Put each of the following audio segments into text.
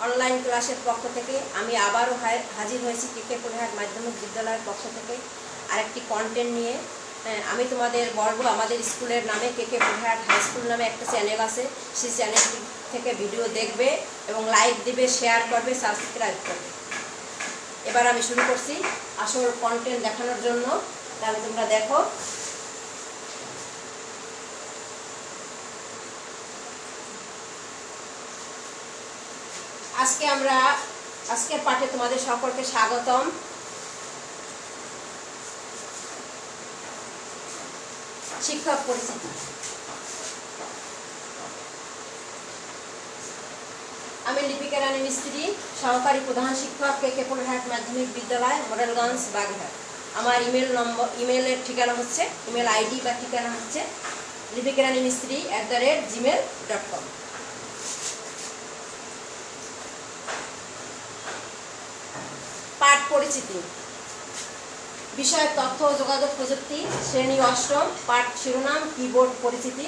Online ক্লাসের পক্ষ থেকে আমি আবারও হাজির হয়েছি কেকে পুরহাট মাধ্যমিক বিদ্যালয়ের পক্ষ থেকে আরেকটি কন্টেন্ট নিয়ে। আমি তোমাদের বলবো, আমাদের স্কুলের নামে কেকে পুরহাট হাই স্কুল নামে একটা চ্যানেল আছে, সেই চ্যানেলটি থেকে ভিডিও দেখবে এবং লাইক দিবে, শেয়ার করবে, সাবস্ক্রাইব করবে। এবার আমি শুরু করছি আসল কন্টেন্ট দেখানোর জন্য, তাহলে তোমরা দেখো। আজকের পাঠে তোমাদের সকলকে স্বাগতম। শিক্ষক পরিচিতি। আমি লিপিকা রানী মিস্ত্রি, সহকারী প্রধান শিক্ষক কেকে পুরহাট মাধ্যমিক বিদ্যালয়, মোরেলগঞ্জ, বাগেরহাট। আমার ইমেলের ঠিকানা হচ্ছে, ইমেল আইডি বা ঠিকানা হচ্ছে লিপিকা রানী মিস্ত্রি @gmail.com। পাঠ পরিচিতি। বিষয় তথ্য ও যোগাযোগ প্রযুক্তি, শ্রেণী ৮ম, পাঠ শিরোনাম কিবোর্ড পরিচিতি,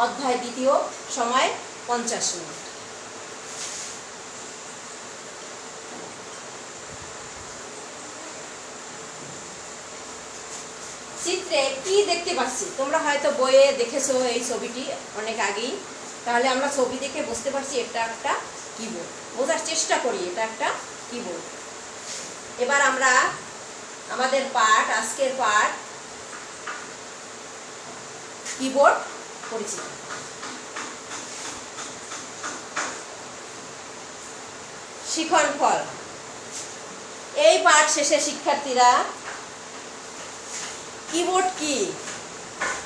অধ্যায় ২, সময় 50 মিনিট। চিত্রে কি দেখতে পাচ্ছি? তোমরা হয়তো বইয়ে দেখেছো এই ছবিটি অনেক আগেই, তাহলে আমরা ছবি দেখে বুঝতে পারছি এটা একটা কিবোর্ড। বোঝার চেষ্টা করি এটা একটা কিবোর্ড। এবার আমরা আমাদের পাঠ, আজকের পাঠ কিবোর্ড পরিচিতি। শিখন ফল। এই পাঠ শেষে শিক্ষার্থীরা কিবোর্ড কি,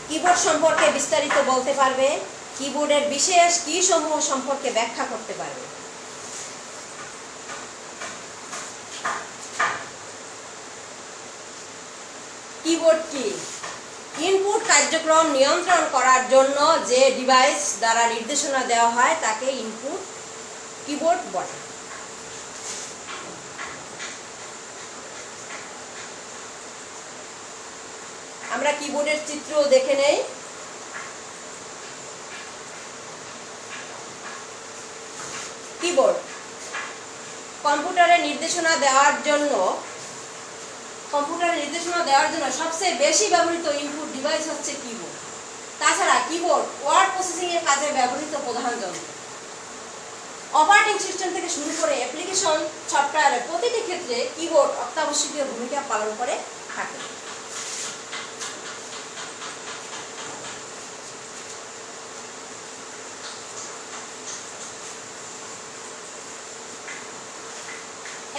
কিবোর্ড সম্পর্কে বিস্তারিত বলতে পারবে, কিবোর্ডের বিশেষ কি সমূহ সম্পর্কে ব্যাখ্যা করতে পারবে। কিবোর্ড কি? ইনপুট কার্যক্রম নিয়ন্ত্রণ করার জন্য যে ডিভাইস দ্বারা নির্দেশনা দেওয়া হয় তাকে ইনপুট কিবোর্ড বলে। আমরা কিবোর্ডের চিত্র দেখে নেই। কিবোর্ড কম্পিউটারে নির্দেশনা দেওয়ার জন্য সবচেয়ে বেশি ব্যবহৃত ইনপুট ডিভাইস হচ্ছে কিবোর্ড। তাছাড়া কিবোর্ড ওয়ার্ড প্রসেসিং এর কাজে ব্যবহৃত প্রধান যন্ত্র। অপারেটিং সিস্টেম থেকে শুরু করে অ্যাপ্লিকেশন সফটওয়্যারের প্রতিটি ক্ষেত্রে কিবোর্ড অত্যাবশ্যকীয় ভূমিকা পালন করে থাকে।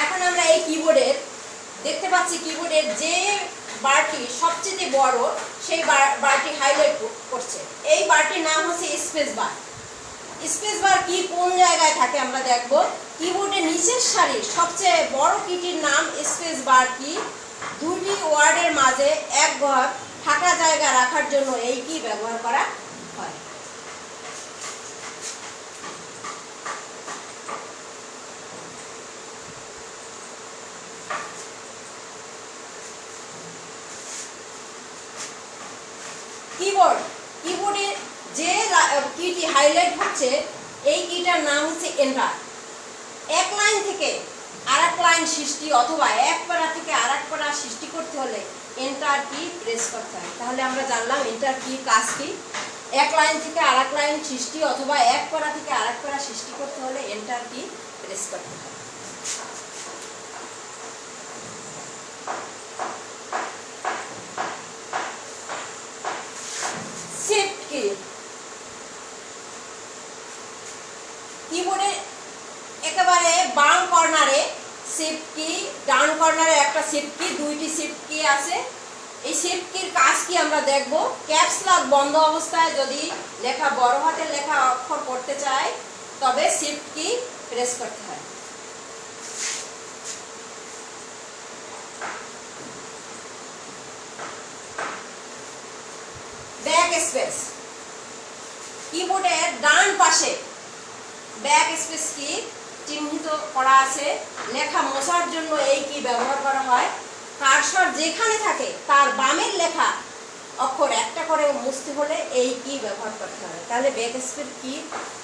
এখন আমরা এই কিবোর্ডের দেখতে পাচ্ছি, কিবোর্ডের যে বারটি সবচেয়ে বড় সেই বারটি হাইলাইট করছে। এই বারটির নাম হচ্ছে স্পেস বার। স্পেস বার কি, কোন জায়গায় থাকে আমরা দেখব। কিবোর্ডের নিচের সারির সবচেয়ে বড় কিটির নাম স্পেস বার কি। দুটি ওয়ার্ডের মাঝে এক ঘর ফাঁকা জায়গা রাখার জন্য এই কি ব্যবহার করা হয়। কিবোর্ডে যে কিটি হাইলাইট হচ্ছে এই কিটার নাম হচ্ছে এন্টার। এক লাইন থেকে আরেক লাইন সৃষ্টি অথবা এক প্যারা থেকে আরেক প্যারা সৃষ্টি করতে হলে এন্টার কি প্রেস করতে হয়। তাহলে আমরা জানলাম এন্টার কি কাজ কি। এক লাইন থেকে আরেক লাইন সৃষ্টি অথবা এক প্যারা থেকে আরেক প্যারা সৃষ্টি করতে হলে এন্টার কি প্রেস করতে হয়। কিবোর্ডে একেবারে বাম কর্নারে শিফট কি, ডান কর্নারে একটা শিফট কি, দুইটি শিফট কি আছে। এই শিফট কির কাজ কি আমরা দেখব। ক্যাপস লক বন্ধ অবস্থায় যদি লেখা বড় হাতের লেখা অক্ষর পড়তে চায় তবে শিফট কি প্রেস করতে হয়। Back space. কিবোর্ডের ডান পাশে ব্যাক স্পেস কি চিহ্নিত করা আছে। লেখা মোছার জন্য এই কি ব্যবহার করা হয়। কার্সর যেখানে থাকে তার বামের লেখা অক্ষর একটা করে মুছতে হলে এই কি ব্যবহার করতে হবে। তাহলে ব্যাক স্পেস কি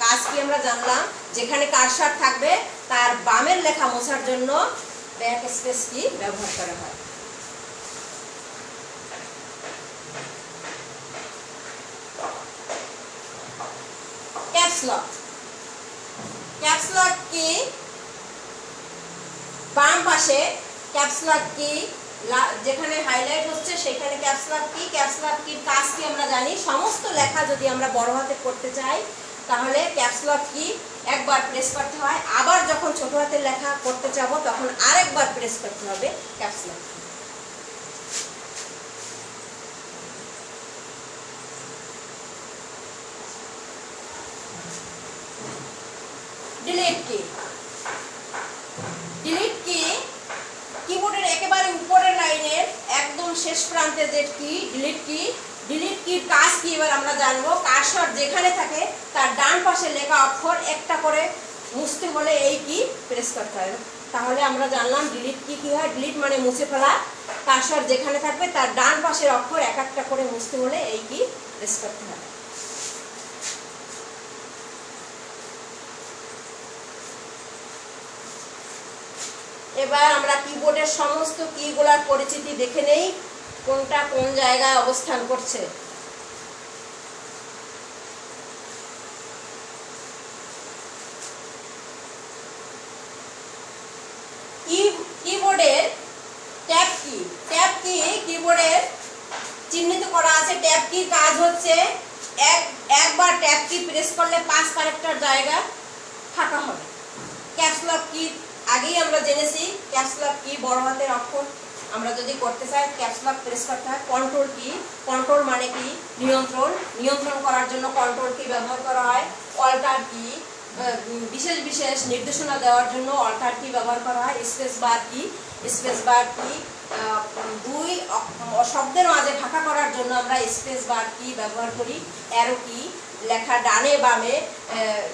কাজ কি আমরা জানলাম। যেখানে কার্সর থাকবে তার আর বামের লেখা মোছার জন্য ব্যাক স্পেস কি ব্যবহার করা হয়। ক্যাপস লক, ক্যাপস লক কি বাম পাশে ক্যাপস লক কি যেখানে হাইলাইট হচ্ছে সেখানে ক্যাপস লক কি, ক্যাপস লক কির কাজ কি আমরা জানি। সমস্ত লেখা যদি আমরা বড় হাতে করতে চাই তাহলে ক্যাপস লক কি একবার প্রেস করতে হয়, আবার যখন ছোট হাতের লেখা করতে চাবো তখন আরেকবার প্রেস করতে হবে ক্যাপস লক। ডিলিট কি, ডিলিট কি কিবোর্ডের একেবারে উপরের লাইনের একদম শেষ প্রান্তে যে কি ডিলিট কি। ডিলিট কির কাজ কি এবার আমরা জানবো। কার্সর যেখানে থাকে তার ডান পাশে লেখা অক্ষর একটা করে মুছতে হলে এই কি প্রেস করতে হয়। তাহলে আমরা জানলাম ডিলিট কি কি হয়। ডিলিট মানে মুছে ফেলা। কার্সর যেখানে থাকবে তার ডান পাশের অক্ষর এক একটা করে মুছতে হলে এই কি প্রেস করতে হয়। এবার আমরা কিবোর্ডের সমস্ত কিগুলোর পরিচিতি দেখে নেই, কোনটা কোন জায়গায় অবস্থান করছে। কিবোর্ডের ট্যাব কি, ট্যাব কি কিবোর্ডের চিহ্নিত করা আছে। ট্যাব কি কাজ হচ্ছে একবার ট্যাব কি প্রেস করলে 5 ক্যারেক্টার জায়গা ফাঁকা হবে। ক্যাপস লক কি আগেই আমরা জেনেছি। ক্যাপস লক কি বড় হাতের অক্ষর আমরা যদি করতে চাই ক্যাপস লক প্রেস করতে হয়। কন্ট্রোল কি, কন্ট্রোল মানে কি নিয়ন্ত্রণ, নিয়ন্ত্রণ করার জন্য কন্ট্রোল কি ব্যবহার করা হয়। অল্টার কি বিশেষ বিশেষ নির্দেশনা দেওয়ার জন্য অল্টার কি ব্যবহার করা হয়। স্পেস বার কি, স্পেস বার কি দুই শব্দের মাঝে ফাঁকা করার জন্য আমরা স্পেস বার কি ব্যবহার করি। অ্যারো কি লেখা ডানে বামে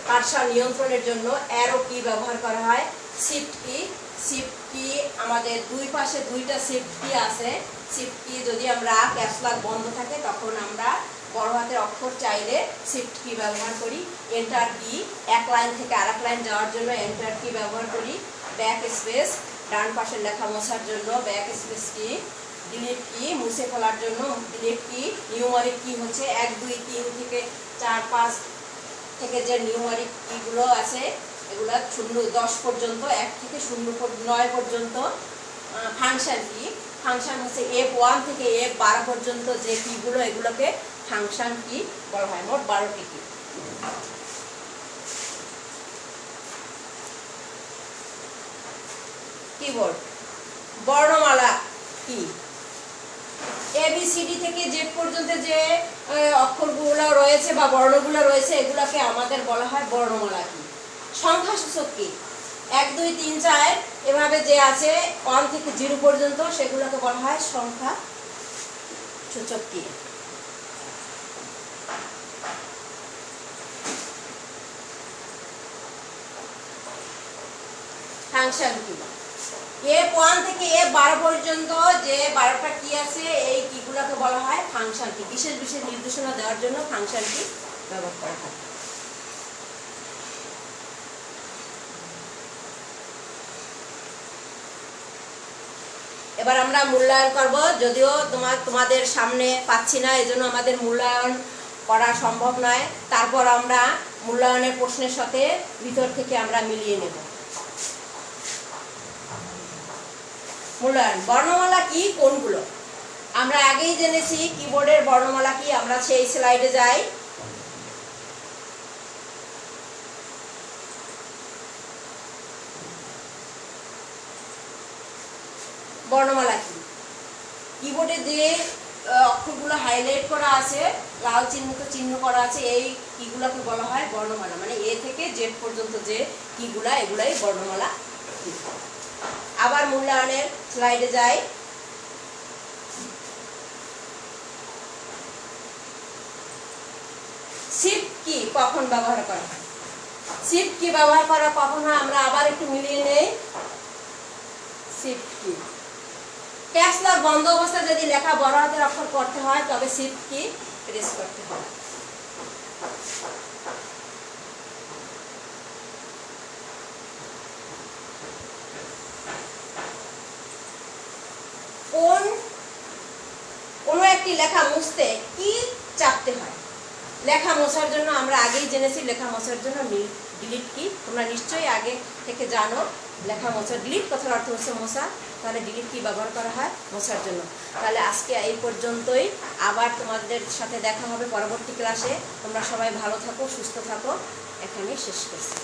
কার্সর নিয়ন্ত্রণের জন্য অ্যারো কি ব্যবহার করা হয়। শিফট কি, শিফট কি আমাদের দুই পাশে দুইটা শিফট কি আছে। শিফট কি যদি আমরা ক্যাপস লক বন্ধ থাকে তখন আমরা বড় হাতের অক্ষর চাইলে শিফট কি ব্যবহার করি। এন্টার কি এক লাইন থেকে আরেক লাইন যাওয়ার জন্য এন্টার কি ব্যবহার করি। ব্যাক স্পেস ডান পাশের লেখা মোছার জন্য ব্যাক স্পেস কি। ডিলিট কি মুছে ফেলার জন্য ডিলিট কি। নিউমারিক কি হচ্ছে 1 2 3 থেকে 4 5 থেকে যে নিউমারিক কিগুলো আছে এগুলা 0 10 পর্যন্ত 1 থেকে 9 পর্যন্ত। ফাংশন কি, ফাংশন হচ্ছে F1 থেকে F12 পর্যন্ত যে কিগুলো এগুলোকে ফাংশন কি বলা হয়। মোট 12টি কি। কিবোর্ড বর্ণমালা কি ABCD থেকে Z পর্যন্ত যে অক্ষরগুলো রয়েছে বা বর্ণগুলো রয়েছে এগুলোকে আমাদের বলা হয় বর্ণমালা কি। সংখ্যা সূচক কি 1 2 3 4 এভাবে যে আছে 1 থেকে 0 পর্যন্ত সেগুলোকে বলা হয় সংখ্যা সূচক কি। ফাংশন কি F1 থেকে F12 পর্যন্ত যে 12টা কি আছে এই কিগুলোকে বলা হয় ফাংশন কি। বিশেষ বিশেষ নির্দেশনা দেওয়ার জন্য ফাংশন কি ব্যবহার করা হয়। এবার আমরা মূল্যায়ন করব। যদিও তোমাদের সামনে পাচ্ছি না এজন্য আমাদের মূল্যায়ন করা সম্ভব নয়। তারপর আমরা মূল্যায়নের প্রশ্নের সাথে ভিতর থেকে আমরা মিলিয়ে নেব। মূল্যায়ন বর্ণমালা কি কোনগুলো আমরা আগেই জেনেছি। কিবোর্ডের বর্ণমালা কি আমরা সেই স্লাইডে যাই। বর্ণমালা কি কিবোর্ডে যে অক্ষরগুলো হাইলাইট করা আছে লাল চিহ্নিত চিহ্ন করা আছে এই কিগুলোকে বলা হয় বর্ণমালা। মানে A থেকে Z পর্যন্ত যে কিগুলা এগুলাই বর্ণমালা। আবার মূল্যায়নের স্লাইডে যাই। শিফট কি কখন ব্যবহার করা হয়, শিফট কি ব্যবহার করা কখন হয় আমরা আবার একটু মিলিয়ে নেই। শিফট কি ক্যাপস লক বন্ধ অবস্থায় যদি লেখা বড় হাতের অক্ষর করতে হয় তবে শিফট কি প্রেস করতে হয়। একটি লেখা মুছতে কি চাপতে হয়? লেখা মোছার জন্য আমরা আগেই জেনেছি লেখা মোছার জন্য ডিলিট কি। তোমরা নিশ্চয়ই আগে থেকে জানো লেখা মোছা। ডিলিট কথার অর্থ হচ্ছে মোছা, তাহলে ডিলিট কি ব্যবহার করা হয়? মোছার জন্য। তাহলে আজকে এই পর্যন্তই, আবার তোমাদের সাথে দেখা হবে পরবর্তী ক্লাসে। তোমরা সবাই ভালো থাকো, সুস্থ থাকো, এখানেই শেষ করছি।